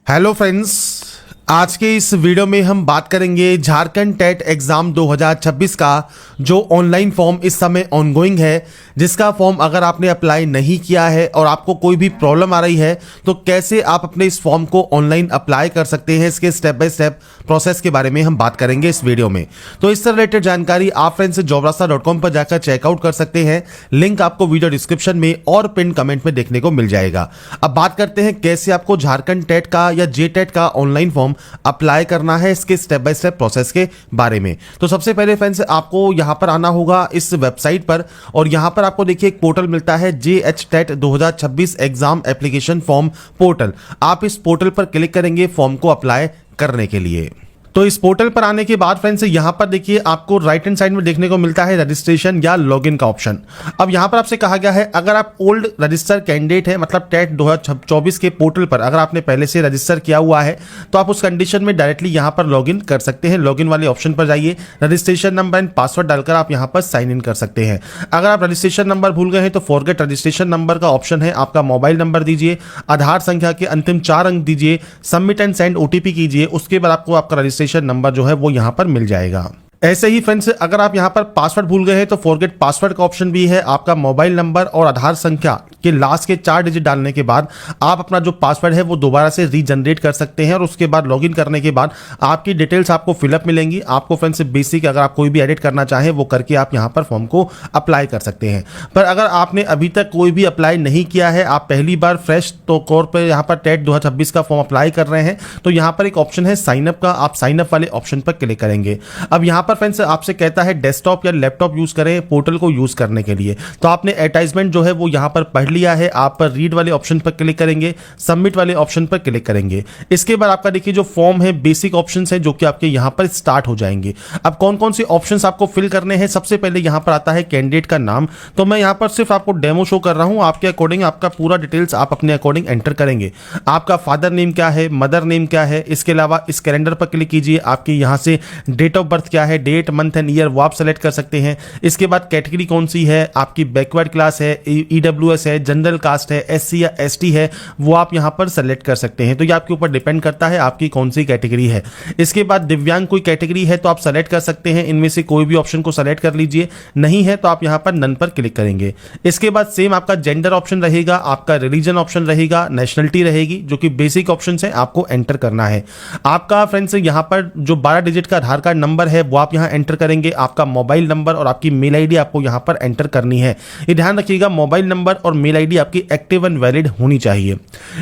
Hello friends, आज के इस वीडियो में हम बात करेंगे झारखंड टेट एग्जाम 2026 का जो ऑनलाइन फॉर्म इस समय ऑनगोइंग है, जिसका फॉर्म अगर आपने अप्लाई नहीं किया है और आपको कोई भी प्रॉब्लम आ रही है तो कैसे आप अपने इस फॉर्म को ऑनलाइन अप्लाई कर सकते हैं, इसके स्टेप बाय स्टेप प्रोसेस के बारे में हम बात करेंगे इस वीडियो में। तो इससे रिलेटेड जानकारी आप फ्रेंड्स jobrasta.com पर जाकर चेकआउट कर सकते हैं। लिंक आपको वीडियो डिस्क्रिप्शन में और पिन कमेंट में देखने को मिल जाएगा। अब बात करते हैं कैसे आपको झारखंड टेट का या जेटेट का ऑनलाइन फॉर्म अप्लाई करना है, इसके स्टेप बाय स्टेप प्रोसेस के बारे में। तो सबसे पहले फ्रेंड्स आपको यहां पर आना होगा इस वेबसाइट पर, और यहां पर आपको देखिए एक पोर्टल मिलता है JHTET 2026 exam application form portal. आप इस पोर्टल पर क्लिक करेंगे फॉर्म को अप्लाई करने के लिए। तो इस पोर्टल पर आने के बाद फ्रेंड्स यहां पर देखिए आपको राइट हैंड साइड में देखने को मिलता है रजिस्ट्रेशन या लॉगिन का ऑप्शन। अब यहां पर आपसे कहा गया है अगर आप ओल्ड रजिस्टर कैंडिडेट है, मतलब टेट 2024 के पोर्टल पर अगर आपने पहले से रजिस्टर किया हुआ है तो आप उस कंडीशन में डायरेक्टली यहां पर लॉगिन कर सकते हैं। लॉगिन वाले ऑप्शन पर जाइए, रजिस्ट्रेशन नंबर एंड पासवर्ड डालकर आप यहां पर साइन इन कर सकते हैं। अगर आप रजिस्ट्रेशन नंबर भूल गए हैं तो फॉरगेट रजिस्ट्रेशन नंबर का ऑप्शन है, आपका मोबाइल नंबर दीजिए, आधार संख्या के अंतिम 4 अंक दीजिए, सबमिट एंड सेंड OTP कीजिए, उसके बाद आपको आपका रजिस्ट्रेशन नंबर जो है वो यहां पर मिल जाएगा। ऐसे ही फ्रेंड्स अगर आप यहां पर पासवर्ड भूल गए हैं तो फॉरगेट पासवर्ड का ऑप्शन भी है। आपका मोबाइल नंबर और आधार संख्या के लास्ट के 4 डिजिट डालने के बाद आप अपना जो पासवर्ड है वो दोबारा से रीजनरेट कर सकते हैं, और उसके बाद लॉगिन करने के बाद आपकी डिटेल्स आपको फिलअप मिलेंगी। आपको फ्रेंड्स बेसिक अगर आप कोई भी एडिट करना चाहें वो करके आप यहां पर फॉर्म को अप्लाई कर सकते हैं। पर अगर आपने अभी तक कोई भी अप्लाई नहीं किया है, आप पहली बार फ्रेश तो कोर पर यहां पर टेट 2026 का फॉर्म अप्लाई कर रहे हैं, तो यहां पर एक ऑप्शन है साइन अप का। आप साइन अप वाले ऑप्शन पर क्लिक करेंगे। अब यहां पर फ्रेंड्स आपसे कहता है डेस्कटॉप या लैपटॉप यूज करें पोर्टल को यूज करने के लिए। तो आपने एडवर्टाइजमेंट जो है वो यहां पर पढ़ लिया है, आप पर रीड वाले ऑप्शन पर क्लिक करेंगे, सबमिट वाले ऑप्शन पर क्लिक करेंगे। इसके बाद आपका देखिए जो फॉर्म है बेसिक ऑप्शंस है जो कि आपके यहां पर स्टार्ट हो जाएंगे। अब कौन कौन से ऑप्शंस आपको फिल करने हैं, सबसे पहले यहां पर आता है कैंडिडेट का नाम। तो मैं यहां पर सिर्फ आपको डेमो शो कर रहा हूं, आपके अकॉर्डिंग आपका पूरा डिटेल्स आप अपने अकॉर्डिंग एंटर करेंगे। आपका फादर नेम क्या है, मदर नेम क्या है, इसके अलावा इस कैलेंडर पर क्लिक कीजिए, आपके यहां से डेट ऑफ बर्थ क्या है, डेट मंथ एंड ईयर वो आप सेलेक्ट कर सकते हैं। इसके बाद कैटेगरी कौन सी है, आपकी बैकवर्ड क्लास है, EWS है, जनरल कास्ट है, SC या ST है, वो आप यहां पर सेलेक्ट कर सकते हैं। तो ये आपके ऊपर डिपेंड करता है आपकी कौन सी कैटेगरी है। इसके बाद दिव्यांग कोई कैटेगरी है तो आप सेलेक्ट कर सकते हैं, इनमें से कोई भी ऑप्शन को सेलेक्ट कर लीजिए। नहीं है तो आप यहां पर नन पर क्लिक करेंगे। इसके बाद सेम आपका जेंडर ऑप्शन रहेगा, आपका रिलीजन ऑप्शन रहेगा, नेशनलिटी रहेगी, जो कि बेसिक ऑप्शन है, आपको एंटर करना है। आपका फ्रेंड्स यहां पर जो 12 डिजिट का आधार कार्ड नंबर है वो आप यहां एंटर करेंगे। आपका मोबाइल नंबर और आपकी मेल आईडी आपको यहां पर एंटर करनी है। ये ध्यान रखिएगा मोबाइल नंबर और मेल आईडी आपकी एक्टिव एंड वैलिड होनी चाहिए।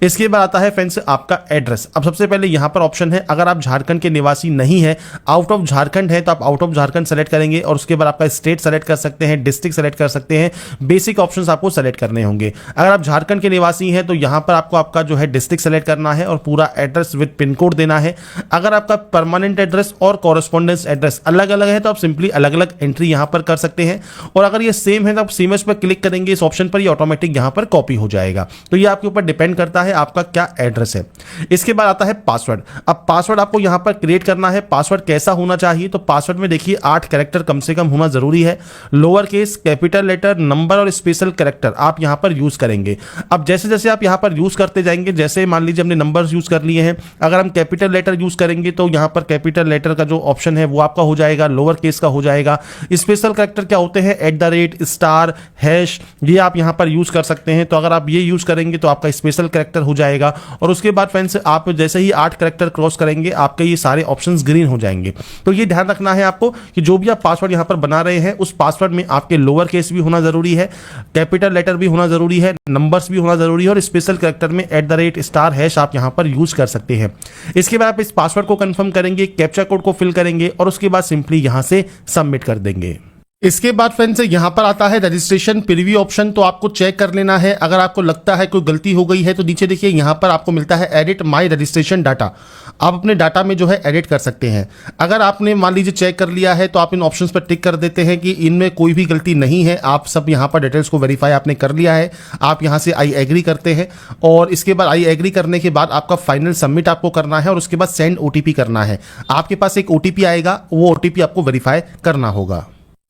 इसके बाद आता है फ्रेंड्स आपका एड्रेस। अब सबसे पहले यहां पर ऑप्शन है अगर आप झारखंड के निवासी नहीं है, आउट ऑफ झारखंड है, तो आप आउट ऑफ झारखंड सेलेक्ट करेंगे, और उसके बाद आपका स्टेट सेलेक्ट कर सकते हैं, डिस्ट्रिक्ट सेलेक्ट कर सकते हैं। बेसिक ऑप्शंस आपको सेलेक्ट करने होंगे। अगर आप झारखंड के निवासी हैं तो यहां पर आपको आपका जो है डिस्ट्रिक्ट सेलेक्ट करना है और पूरा एड्रेस विद पिन कोड देना है। अगर आपका परमानेंट एड्रेस और कॉरेस्पॉन्डेंस एड्रेस अलग अलग है तो आप सिंपली अलग अलग एंट्री यहां पर कर सकते हैं, और अगर ये सेम है तो आप सेम पर क्लिक करेंगे इस ऑप्शन पर, ये ऑटोमेटिक यहां पर कॉपी हो जाएगा। तो ये आपके ऊपर डिपेंड करता है आपका क्या एड्रेस है। इसके बाद आता है पासवर्ड। अब पासवर्ड आपको यहां पर क्रिएट करना है। पासवर्ड कैसा होना चाहिए, तो पासवर्ड में देखिए 8 कैरेक्टर कम से कम होना जरूरी है। Lower case, capital letter, number और स्पेशल कैरेक्टर आप यहां पर यूज करेंगे। अब जैसे जैसे आप यहां पर यूज करते जाएंगे, जैसे मान लीजिए हमने नंबर्स यूज कर लिए हैं, अगर हम कैपिटल लेटर यूज करेंगे तो यहां पर कैपिटल लेटर का जो ऑप्शन है वो आपका हो जाएगा, लोअर केस का हो जाएगा। स्पेशल कैरेक्टर क्या होते हैं, @ स्टार, हैश, ये आप यहां पर यूज कर सकते हैं। तो अगर आप ये यूज करेंगे तो आपका स्पेशल कैरेक्टर हो जाएगा। और उसके बाद फ्रेंड्स आप जैसे ही 8 कैरेक्टर क्रॉस करेंगे आपके ये सारे ऑप्शंस ग्रीन हो जाएंगे। तो ये ध्यान रखना है आपको कि जो भी आप पासवर्ड यहां पर बना रहे हैं उस पासवर्ड में आपके लोअर केस भी होना जरूरी है, कैपिटल लेटर भी होना जरूरी है, नंबर्स भी होना जरूरी है, और स्पेशल कैरेक्टर में @ स्टार, हैश आप यहां पर यूज कर सकते हैं। इसके बाद आप इस पासवर्ड को कंफर्म करेंगे, कैप्चा कोड को फिल करेंगे, और उसके बाद सिंपली यहां से सबमिट कर देंगे। इसके बाद फ्रेंड्स यहां पर आता है रजिस्ट्रेशन प्रीव्यू ऑप्शन। तो आपको चेक कर लेना है, अगर आपको लगता है कोई गलती हो गई है तो नीचे देखिए यहां पर आपको मिलता है एडिट माय रजिस्ट्रेशन डाटा। आप अपने डाटा में जो है एडिट कर सकते हैं। अगर आपने मान लीजिए चेक कर लिया है तो आप इन ऑप्शंस पर टिक कर देते हैं कि इनमें कोई भी गलती नहीं है, आप सब यहां पर डिटेल्स को वेरीफाई आपने कर लिया है। आप यहां से आई एग्री करते हैं, और इसके बाद आई एग्री करने के बाद आपका फाइनल सबमिट आपको करना है, और उसके बाद सेंड OTP करना है। आपके पास एक OTP आएगा, वो OTP आपको वेरीफाई करना होगा।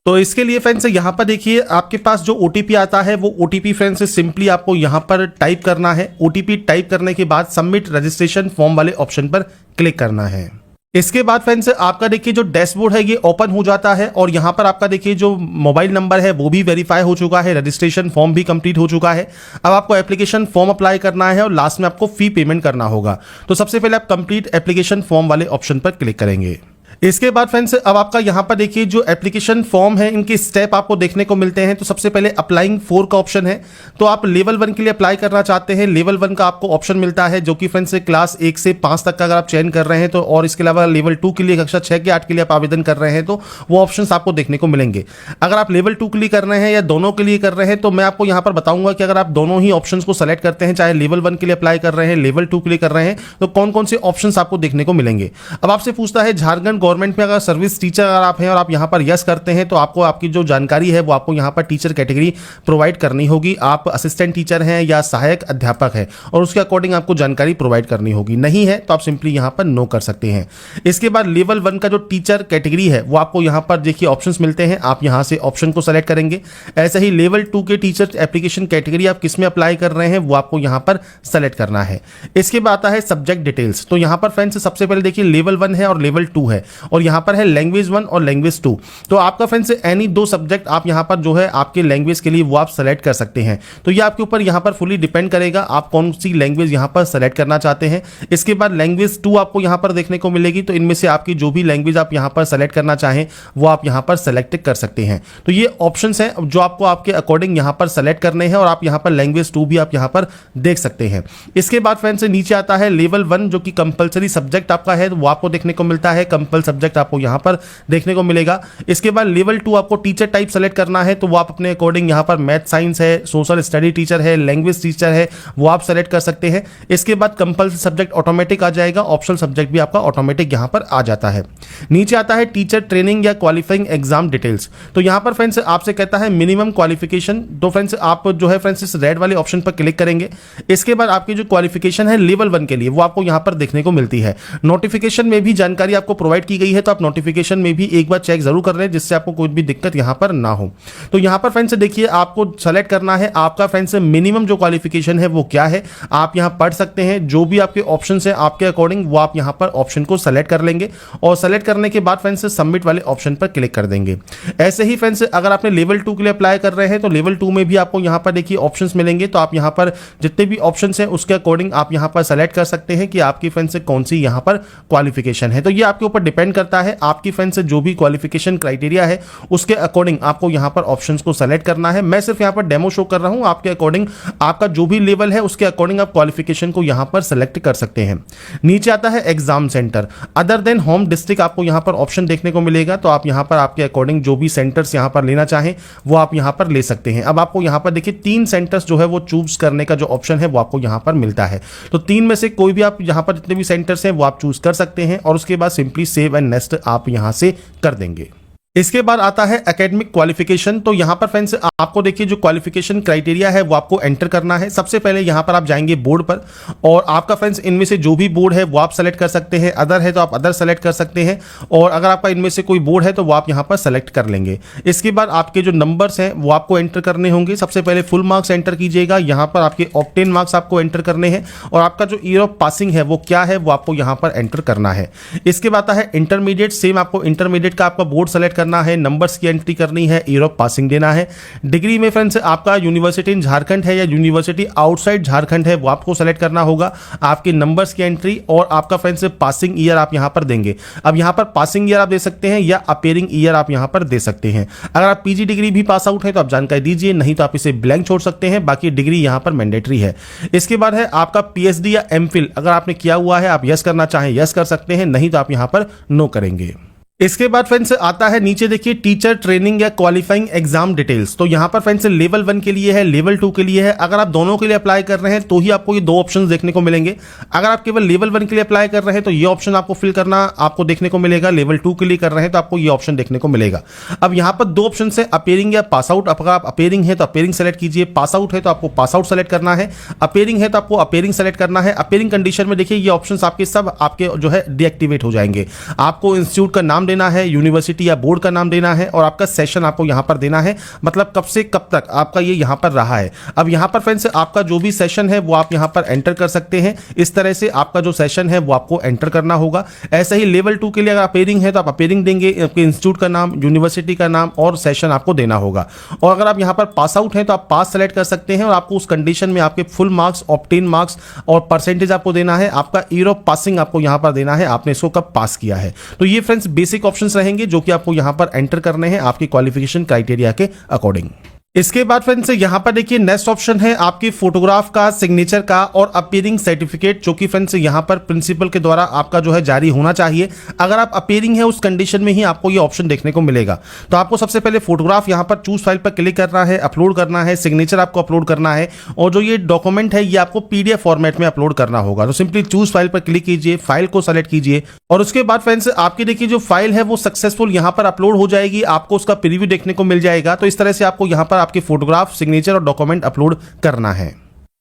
तो इसके लिए फ्रेंड्स यहाँ पर देखिए आपके पास जो OTP आता है वो OTP फ्रेंड्स सिंपली आपको यहाँ पर टाइप करना है। OTP टाइप करने के बाद सबमिट रजिस्ट्रेशन फॉर्म वाले ऑप्शन पर क्लिक करना है। इसके बाद फ्रेंड्स आपका देखिए जो डैशबोर्ड है ये ओपन हो जाता है और यहाँ पर आपका देखिए जो मोबाइल नंबर है वो भी वेरीफाई हो चुका है, रजिस्ट्रेशन फॉर्म भी कंप्लीट हो चुका है। अब आपको एप्लीकेशन फॉर्म अप्लाई करना है और लास्ट में आपको फी पेमेंट करना होगा। तो सबसे पहले आप कंप्लीट एप्लीकेशन फॉर्म वाले ऑप्शन पर क्लिक करेंगे। इसके बाद फ्रेंड्स अब आपका यहाँ पर देखिए जो एप्लीकेशन फॉर्म है इनके स्टेप आपको देखने को मिलते हैं। तो सबसे पहले अप्लाइंग 4 का ऑप्शन है, तो आप लेवल 1 के लिए अप्लाई करना चाहते हैं। लेवल 1 का आपको ऑप्शन मिलता है जो कि फ्रेंड्स क्लास 1 से 5 तक का अगर आप चयन कर रहे हैं तो, और इसके अलावा लेवल 2 के लिए कक्षा 6 के 8 के लिए आप आवेदन कर रहे हैं तो वो ऑप्शन आपको देखने को मिलेंगे। अगर आप लेवल 2 के लिए कर रहे हैं या दोनों के लिए कर रहे हैं तो मैं आपको यहाँ पर बताऊंगा कि अगर आप दोनों ही ऑप्शन को सेलेक्ट करते हैं, चाहे लेवल 1 के लिए अप्लाई कर रहे हैं, लेवल 2 के लिए कर रहे हैं, तो कौन कौन से ऑप्शन आपको देखने को मिलेंगे। अब आपसे पूछता है झारखंड गवर्नमेंट में अगर सर्विस टीचर अगर आप हैं और आप यहां पर यस करते हैं तो आपको आपकी जो जानकारी है वो आपको यहां पर टीचर कैटेगरी प्रोवाइड करनी होगी। आप असिस्टेंट टीचर हैं या सहायक अध्यापक है और उसके अकॉर्डिंग आपको जानकारी प्रोवाइड करनी होगी। नहीं है तो आप सिंपली यहां पर नो कर सकते हैं। इसके बाद लेवल 1 का जो टीचर कैटेगरी है वो आपको यहां पर देखिए ऑप्शंस मिलते हैं, आप यहां से ऑप्शन को सेलेक्ट करेंगे। ऐसे ही लेवल 2 के टीचर एप्लीकेशन कैटेगरी आप किस में अप्लाई कर रहे हैं वो आपको यहां पर सेलेक्ट करना है। इसके बाद आता है सब्जेक्ट डिटेल्स। तो यहां पर फ्रेंड्स सबसे पहले देखिए लेवल 1 है और लेवल 2 है और यहां पर है लैंग्वेज 1 और लैंग्वेज 2। तो आपका फ्रेंड्स एनी 2 सब्जेक्ट आप यहां पर जो है आपके लैंग्वेज के लिए वो आप सेलेक्ट कर सकते हैं। तो ये आपके ऊपर यहां पर फुली डिपेंड करेगा आप कौन सी लैंग्वेज यहां पर सेलेक्ट करना चाहते हैं। इसके बाद लैंग्वेज 2 आपको यहां पर देखने को मिलेगी, तो इनमें से आपकी जो भी लैंग्वेज आप यहां पर सेलेक्ट करना चाहें वो आप यहां पर सेलेक्ट कर सकते हैं। तो ये ऑप्शंस हैं जो आपको आपके अकॉर्डिंग यहां पर सेलेक्ट करने हैं और आप यहां पर लैंग्वेज 2 भी आप यहां पर देख सकते हैं। इसके बाद फ्रेंड्स नीचे आता है लेवल 1 जो कि कंपलसरी सब्जेक्ट आपका है वो आपको देखने को मिलता है, कंपल सब्जेक्ट आपको यहां पर देखने को मिलेगा। इसके बाद लेवल 2 आपको टीचर टाइप सेलेक्ट करना है, तो वो आप अपने अकॉर्डिंग यहां पर मैथ साइंस है, सोशल स्टडी टीचर है, लैंग्वेज टीचर है, वो आप सेलेक्ट कर सकते हैं। इसके बाद कंपल्सरी सब्जेक्ट ऑटोमेटिक आ जाएगा, ऑप्शनल सब्जेक्ट भी आपका ऑटोमेटिक यहां पर आ जाता है। नीचे आता है टीचर ट्रेनिंग या क्वालिफाइंग एग्जाम डिटेल्स। तो यहां पर फ्रेंड्स आपसे कहता है मिनिमम क्वालिफिकेशन। तो फ्रेंड्स आप जो है फ्रेंड्स इस रेड वाले ऑप्शन पर क्लिक करेंगे। इसके बाद आपकी जो क्वालिफिकेशन है लेवल 1 के लिए वो आपको यहां पर देखने को मिलती है। नोटिफिकेशन में भी जानकारी आपको प्रोवाइड की गई है, तो आप नोटिफिकेशन में भी एक बार चेक जरूर कर लें जिससे आपको कोई भी दिक्कत यहां पर ना हो। तो यहां पर फ्रेंड्स देखिए आपको सेलेक्ट करना है आपका फ्रेंड्स मिनिमम जो क्वालिफिकेशन है वो क्या है, आप यहां पढ़ सकते हैं। जो भी आपके ऑप्शंस हैं आपके अकॉर्डिंग वो आप यहां पर ऑप्शन को सेलेक्ट कर लेंगे और सेलेक्ट करने के बाद फ्रेंड्स सबमिट वाले ऑप्शन पर क्लिक कर देंगे। ऐसे ही फ्रेंड्स अगर आपने लेवल 2 के लिए अप्लाई कर रहे हैं तो लेवल 2 में भी आपको यहां पर देखिए ऑप्शंस मिलेंगे, तो आप यहां पर जितने भी ऑप्शंस हैं उसके अकॉर्डिंग आप यहां पर सेलेक्ट कर सकते हैं कि आपकी फ्रेंड्स कौन सी यहां पर क्वालिफिकेशन है। तो ये आपके ऊपर डिपेंड करता है, आपकी फ्रेंड्स जो भी क्वालिफिकेशन क्राइटेरिया है उसके अकॉर्डिंग आपको यहां पर ऑप्शंस को सेलेक्ट करना है। मैं सिर्फ यहां पर डेमो शो कर रहा हूं, आपके अकॉर्डिंग आपका जो भी लेवल है उसके अकॉर्डिंग आप क्वालिफिकेशन को यहां पर सेलेक्ट कर सकते हैं। नीचे आता है exam centre other than home district, आपको यहां पर ऑप्शन देखने को मिलेगा, तो आप यहां पर आपके अकॉर्डिंग जो भी सेंटर्स यहां पर लेना चाहें वो आप यहां पर ले सकते हैं। अब आपको यहां पर देखिए 3 सेंटर्स जो है वो चूज करने का जो ऑप्शन है वो आपको यहां पर मिलता है, तो 3 में से कोई भी आप यहां पर जितने भी सेंटर्स हैं वो आप चूज कर सकते हैं और उसके बाद सिंपली सेव एंड नेक्स्ट आप यहां से कर देंगे। इसके बाद आता है एकेडमिक क्वालिफिकेशन। तो यहां पर फ्रेंड्स आपको देखिए जो क्वालिफिकेशन क्राइटेरिया है वो आपको एंटर करना है। सबसे पहले यहां पर आप जाएंगे बोर्ड पर और आपका फ्रेंड्स इनमें से जो भी बोर्ड है वो आप सेलेक्ट कर सकते हैं। अदर है तो आप अदर सेलेक्ट कर सकते हैं और अगर आपका इनमें से कोई बोर्ड है तो वो आप यहां पर सेलेक्ट कर लेंगे। इसके बाद आपके जो नंबर्स हैं वो आपको एंटर करने होंगे। सबसे पहले फुल मार्क्स एंटर कीजिएगा, यहां पर आपके ऑब्टेन मार्क्स आपको एंटर करने हैं और आपका जो ईयर ऑफ पासिंग है वो क्या है वो आपको यहां पर एंटर करना है। इसके बाद आता है इंटरमीडिएट, सेम आपको इंटरमीडिएट का आपका बोर्ड सेलेक्ट करना है, नंबर्स की एंट्री करनी है, ईयर ऑफ पासिंग देना है। डिग्री में फ्रेंड्स आपका यूनिवर्सिटी इन झारखंड है या यूनिवर्सिटी आउटसाइड झारखंड है वो आपको सेलेक्ट करना होगा। आपके नंबर्स की एंट्री और आपका फ्रेंड्स पासिंग ईयर आप यहां पर देंगे। अब यहां पर पासिंग ईयर आप दे सकते हैं या अपीयरिंग ईयर आप यहां पर दे सकते हैं। अगर आप पीजी डिग्री भी पास आउट है तो आप जानकारी दीजिए, नहीं तो आप इसे ब्लैंक छोड़ सकते हैं, बाकी डिग्री यहां पर मैंडेटरी है। इसके बाद है आपका पीएचडी या एमफिल, अगर आपने किया हुआ है आप यस करना चाहें यस कर सकते हैं, नहीं तो आप यहां पर नो करेंगे। इसके बाद फ्रेंड्स आता है नीचे देखिए टीचर ट्रेनिंग या क्वालिफाइंग एग्जाम डिटेल्स। तो यहां पर फ्रेंड्स लेवल 1 के लिए है, लेवल 2 के लिए है। अगर आप दोनों के लिए अप्लाई कर रहे हैं तो ही आपको ये 2 ऑप्शंस देखने को मिलेंगे। अगर आप केवल लेवल 1 के लिए अप्लाई कर रहे हैं तो ये ऑप्शन आपको फिल करना आपको देखने को मिलेगा। लेवल 2 के लिए कर रहे हैं तो आपको ये ऑप्शन देखने को मिलेगा। अब यहां पर 2 ऑप्शन है, अपीयरिंग या पास आउट। अगर आप अपीयरिंग है तो अपीयरिंग सेलेक्ट कीजिए, पास आउट है तो आपको पास आउट सेलेक्ट करना है, अपीयरिंग है तो आपको अपीयरिंग सेलेक्ट करना है। अपीयरिंग कंडीशन में देखिए ये ऑप्शन आपके सब आपके जो है डीएक्टिवेट हो जाएंगे। आपको इंस्टीट्यूट का नाम देना है, यूनिवर्सिटी या बोर्ड का नाम देना है और आपका सेशन आपको यहाँ पर देना है, मतलब कब से कब तक आपका ये यहाँ पर रहा है। अब यहाँ पर फ्रेंड्स आपका जो भी सेशन है वो आप यहाँ पर एंटर कर सकते हैं। इस तरह से आपका जो सेशन है वो आपको एंटर करना होगा। ऐसा ही लेवल 2 के लिए अगर अपेयरिंग है तो आप अपेयरिंग देंगे, आपके इंस्टीट्यूट का नाम, यूनिवर्सिटी का नाम और सेशन आपको देना होगा। और अगर आप यहाँ पर पास आउट हैं तो आप पास सेलेक्ट कर सकते हैं और आपको उस कंडीशन में आपके फुल मार्क्स, ऑब्टेन मार्क्स और परसेंटेज आपको देना है। आपका ईयर ऑफ पासिंग आपको यहाँ पर देना है, आपने इसको कब पास किया है। तो ये फ्रेंड्स बेसिक ऑप्शंस रहेंगे जो कि आपको यहाँ पर एंटर करने हैं आपकी क्वालिफिकेशन क्राइटेरिया के अकॉर्डिंग। इसके बाद फ्रेंड्स यहाँ पर देखिए नेक्स्ट ऑप्शन है आपकी फोटोग्राफ का, सिग्नेचर का और अपीयरिंग सर्टिफिकेट, जो कि फ्रेंड्स यहाँ पर प्रिंसिपल के द्वारा आपका जो है जारी होना चाहिए। अगर आप अपीयरिंग है उस कंडीशन में ही आपको ये ऑप्शन देखने को मिलेगा। तो आपको सबसे पहले फोटोग्राफ यहाँ पर चूज फाइल पर क्लिक करना है, अपलोड करना है, सिग्नेचर आपको अपलोड करना है और जो ये डॉक्यूमेंट है ये आपको PDF फॉर्मेट में अपलोड करना होगा। तो सिंपली चूज फाइल पर क्लिक कीजिए, फाइल को सेलेक्ट कीजिए और उसके बाद फ्रेंड्स आपकी देखिए जो फाइल है वो सक्सेसफुल यहाँ पर अपलोड हो जाएगी, आपको उसका प्रीव्यू देखने को मिल जाएगा। तो इस तरह से आपको यहाँ पर आपकी फोटोग्राफ, सिग्नेचर और डॉक्यूमेंट अपलोड करना है।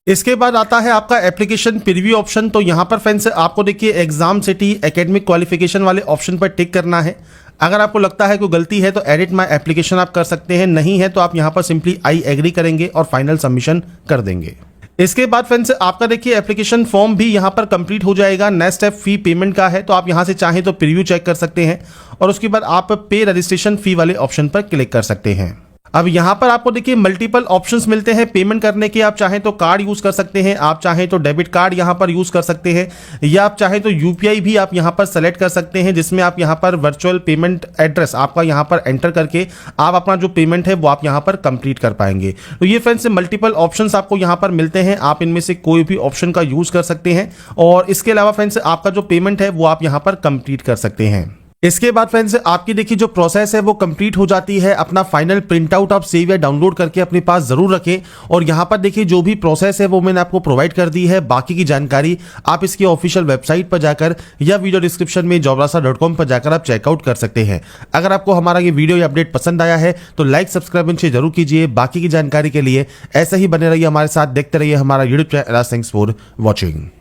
इसके बाद आता है आपका एप्लीकेशन प्रीव्यू ऑप्शन। तो यहाँ पर फ्रेंड्स आपको देखिए एग्जाम सिटी, एकेडमिक क्वालिफिकेशन वाले ऑप्शन पर टिक करना है। अगर आपको लगता है कोई गलती है तो एडिट माय एप्लीकेशन आप कर सकते हैं, नहीं है तो आप यहाँ पर सिंपली आई एग्री करेंगे और फाइनल सबमिशन कर देंगे। इसके बाद फ्रेंड्स आपका देखिए एप्लीकेशन फॉर्म भी यहाँ पर कंप्लीट हो जाएगा। नेक्स्ट स्टेप फी पेमेंट का है, तो आप यहाँ से चाहें तो प्रीव्यू चेक कर सकते हैं और उसके बाद आप पे रजिस्ट्रेशन फी वाले ऑप्शन पर क्लिक कर सकते हैं। अब यहाँ पर आपको देखिए मल्टीपल ऑप्शंस मिलते हैं पेमेंट करने के। आप चाहें तो कार्ड यूज कर सकते हैं, आप चाहें तो डेबिट कार्ड यहाँ पर यूज कर सकते हैं या आप चाहें तो UPI भी आप यहाँ पर सेलेक्ट कर सकते हैं, जिसमें आप यहाँ पर वर्चुअल पेमेंट एड्रेस आपका यहाँ पर एंटर करके आप अपना जो पेमेंट है वो आप यहाँ पर कंप्लीट कर पाएंगे। तो ये फ्रेंड्स मल्टीपल ऑप्शंस आपको यहाँ पर मिलते हैं, आप इनमें से कोई भी ऑप्शन का यूज कर सकते हैं और इसके अलावा फ्रेंड्स आपका जो पेमेंट है वो आप यहाँ पर कंप्लीट कर सकते हैं। इसके बाद फ्रेंड्स आपकी देखिए जो प्रोसेस है वो कंप्लीट हो जाती है। अपना फाइनल प्रिंट आउट आप सेव या डाउनलोड करके अपने पास जरूर रखें और यहाँ पर देखिए जो भी प्रोसेस है वो मैंने आपको प्रोवाइड कर दी है। बाकी की जानकारी आप इसकी ऑफिशियल वेबसाइट पर जाकर या वीडियो डिस्क्रिप्शन में jobrasa.com पर जाकर आप चेकआउट कर सकते हैं। अगर आपको हमारा ये वीडियो या अपडेट पसंद आया है तो लाइक, सब्सक्राइब जरूर कीजिए। बाकी की जानकारी के लिए ऐसा ही बने रहिए हमारे साथ, देखते रहिए हमारा YouTube channel. Thanks for watching.